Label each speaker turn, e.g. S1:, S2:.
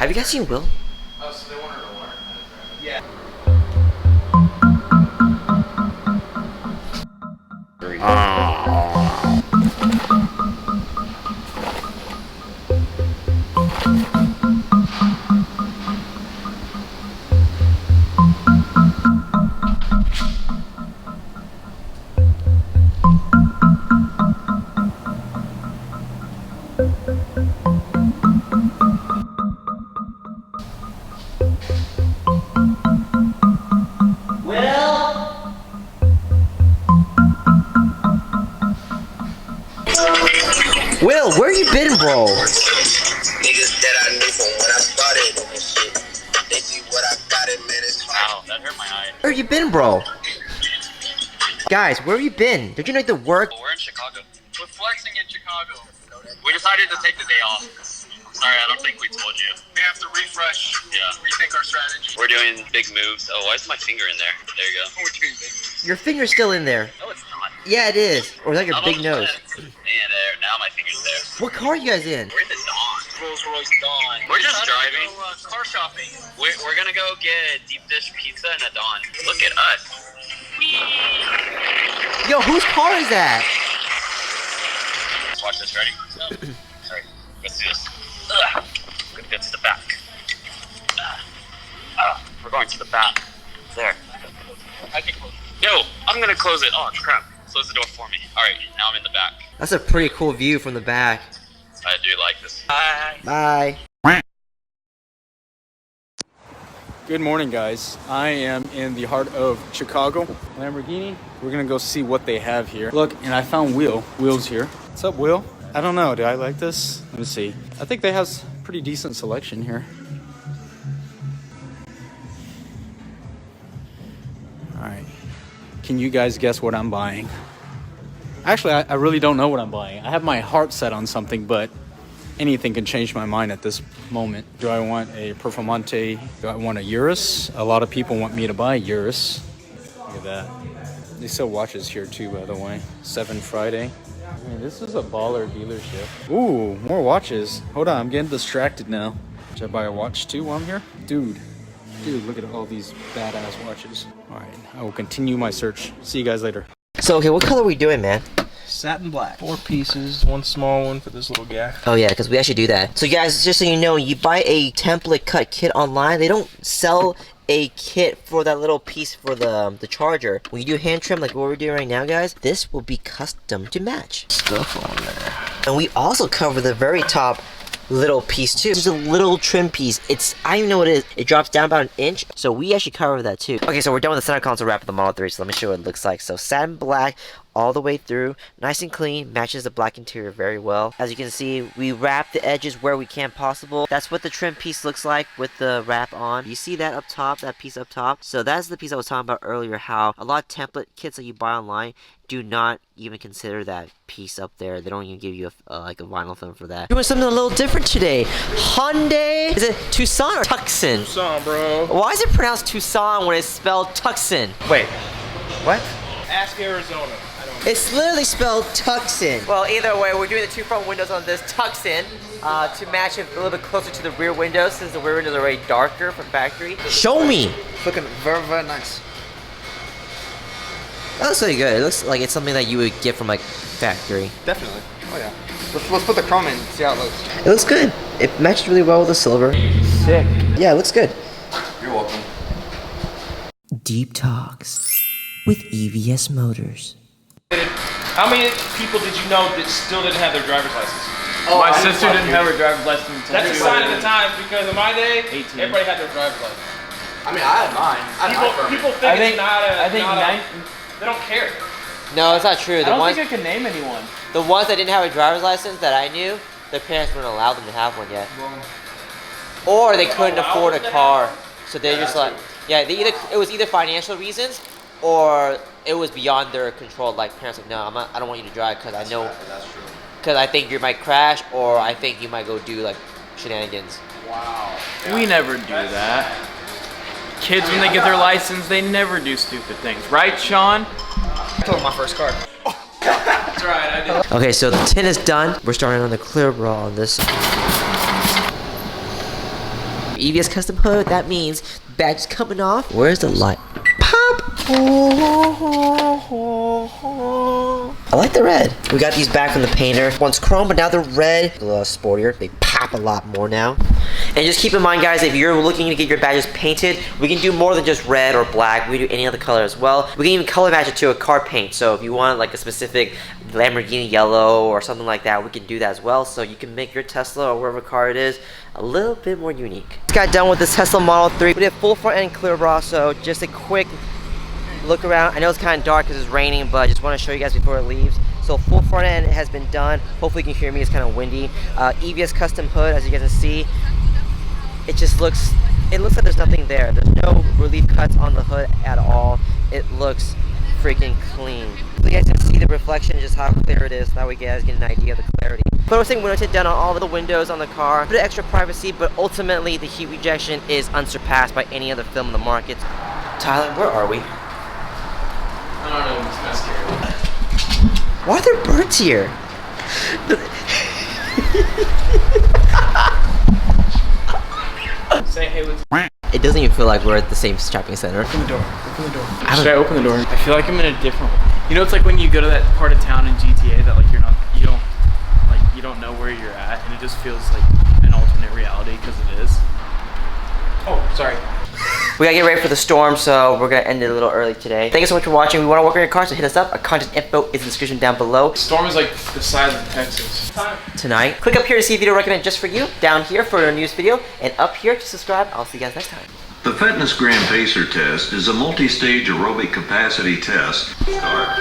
S1: Have you guys seen Will?
S2: Oh, so they wanted to learn how to drive it. Yeah.
S1: Will, where you been, bro?
S3: Niggas that I knew from when I started and shit. They see what I got it, man, it's hard.
S4: Ow, that hurt my eye.
S1: Where you been, bro? Guys, where have you been? Did you know the work?
S4: We're in Chicago. We're flexing in Chicago. We decided to take the day off. Sorry, I don't think we told you.
S2: We have to refresh, rethink our strategy.
S4: We're doing big moves. Oh, why is my finger in there? There you go.
S2: We're doing big moves.
S1: Your finger's still in there.
S4: No, it's not.
S1: Yeah, it is. Or is that your big nose?
S4: And there, now my finger's there.
S1: What car are you guys in?
S4: We're in the Dawn.
S2: Rolls-Royce Dawn.
S4: We're just driving.
S2: Car shopping.
S4: We're gonna go get deep dish pizza and a Dawn. Look at us.
S1: Yo, whose car is that?
S4: Watch this, ready? Sorry, let's do this. Ugh. We're gonna go to the back. We're going to the back. There. I can close it. Yo, I'm gonna close it. Oh, crap. Close the door for me. Alright, now I'm in the back.
S1: That's a pretty cool view from the back.
S4: I do like this. Bye.
S1: Bye.
S5: Good morning, guys. I am in the heart of Chicago. Lamborghini. We're gonna go see what they have here. Look, and I found Will's here. What's up, Will? I don't know, do I like this? Let me see. I think they have pretty decent selection here. All right. Can you guys guess what I'm buying? Actually, I really don't know what I'm buying. I have my heart set on something, but anything can change my mind at this moment. Do I want a Performante? Do I want a Urus? A lot of people want me to buy a Urus. Look at that. They sell watches here too, by the way. 7 Friday. I mean, this is a baller dealership. Ooh, more watches. Hold on, I'm getting distracted now. Should I buy a watch too while I'm here? Dude, look at all these badass watches. All right, I will continue my search. See you guys later.
S1: So, okay, what color are we doing, man?
S2: Satin black. 4 pieces, 1 small one for this little guy.
S1: Oh yeah, because we actually do that. So guys, just so you know, you buy a template cut kit online, they don't sell a kit for that little piece for the charger. When you do hand trim like what we're doing right now, guys, this will be custom to match.
S2: Stuff on there.
S1: And we also cover the very top little piece too. It's a little trim piece. It's, I don't even know what it is. It drops down about 1 inch. So we actually cover that too. Okay, so we're done with the center console wrap of the Model 3. So let me show you what it looks like. So satin black all the way through, nice and clean, matches the black interior very well. As you can see, we wrap the edges where we can possible. That's what the trim piece looks like with the wrap on. You see that up top, that piece up top? So that's the piece I was talking about earlier, how a lot of template kits that you buy online do not even consider that piece up there. They don't even give you like a vinyl film for that. Doing something a little different today. Hyundai, is it Tucson or Tucson?
S2: Tucson, bro.
S1: Why is it pronounced Tucson when it's spelled Tucson?
S2: Wait,
S1: What?
S2: ask Arizona.
S1: It's literally spelled Tucson. Well, either way, we're doing the 2 front windows on this Tucson to match it a little bit closer to the rear windows, since the rear windows are already darker from factory. Show me!
S2: Looking very, very nice.
S1: That looks really good. It looks like it's something that you would get from like factory.
S2: Definitely. Oh yeah. Let's put the chrome in, see how it looks.
S1: It looks good. It matches really well with the silver.
S2: Sick.
S1: Yeah, it looks good.
S2: You're welcome.
S1: Deep Talks with EVS Motors.
S6: How many people did you know that still didn't have their driver's license?
S2: Oh,
S6: my sister didn't have her driver's license until
S2: That's a sign of the times, because in my day,
S6: 18.
S2: everybody had their driver's license.
S3: I mean, I had mine.
S2: People think it's not a... they don't care.
S1: No, it's not true.
S6: I don't think I can name anyone.
S1: The ones that didn't have a driver's license that I knew, their parents wouldn't allow them to have one yet. Or they couldn't afford a car. So they just like, yeah, it was either financial reasons or it was beyond their control. Like parents like, no, I don't want you to drive because I know, because I think you might crash or I think you might go do like shenanigans.
S2: Wow.
S6: We never do that. Kids, when they get their license, they never do stupid things. Right, Sean?
S2: I took my first car. That's right, I did.
S1: Okay, so the tint is done. We're starting on the Clearbra on this. EVS custom hood, that means badge is coming off. Where's the light? Pop! I like the red. We got these back from the painter. Once chrome, but now they're red. A little sportier. They pop a lot more now. And just keep in mind, guys, if you're looking to get your badges painted, we can do more than just red or black. We do any other color as well. We can even color match it to a car paint. So if you want like a specific Lamborghini yellow or something like that, we can do that as well. So you can make your Tesla or whatever car it is a little bit more unique. Just got done with this Tesla Model 3. We did full front end Clearbra, so just a quick look around. I know it's kind of dark because it's raining, but I just want to show you guys before it leaves. So full front end has been done. Hopefully you can hear me, it's kind of windy. EVS custom hood, as you guys can see. It just looks, like there's nothing there. There's no relief cuts on the hood at all. It looks freaking clean. So you guys can see the reflection, just how clear it is. That way you guys get an idea of the clarity. Photo staying window tint done on all of the windows on the car. A bit of extra privacy, but ultimately the heat rejection is unsurpassed by any other film in the market. Tyler, where are we?
S6: I don't know, it's kind of scary.
S1: Why are there birds here?
S6: Say hey, what's...
S1: It doesn't even feel like we're at the same shopping center.
S6: Open the door. Open the door. Should I open the door? I feel like I'm in a different. You know, it's like when you go to that part of town in GTA that like you don't know where you're at, and it just feels like an alternate reality because it is. Oh, sorry.
S1: We gotta get ready for the storm, so we're gonna end it a little early today. Thank you so much for watching. We want to work on your car, so hit us up. Our contact info is in the description down below.
S6: The storm is like the size of Texas.
S1: Tonight. Click up here to see a video recommended just for you. Down here for a news video, and up here to subscribe. I'll see you guys next time.
S7: The Fitness Gram Pacer test is a multi-stage aerobic capacity test. Start.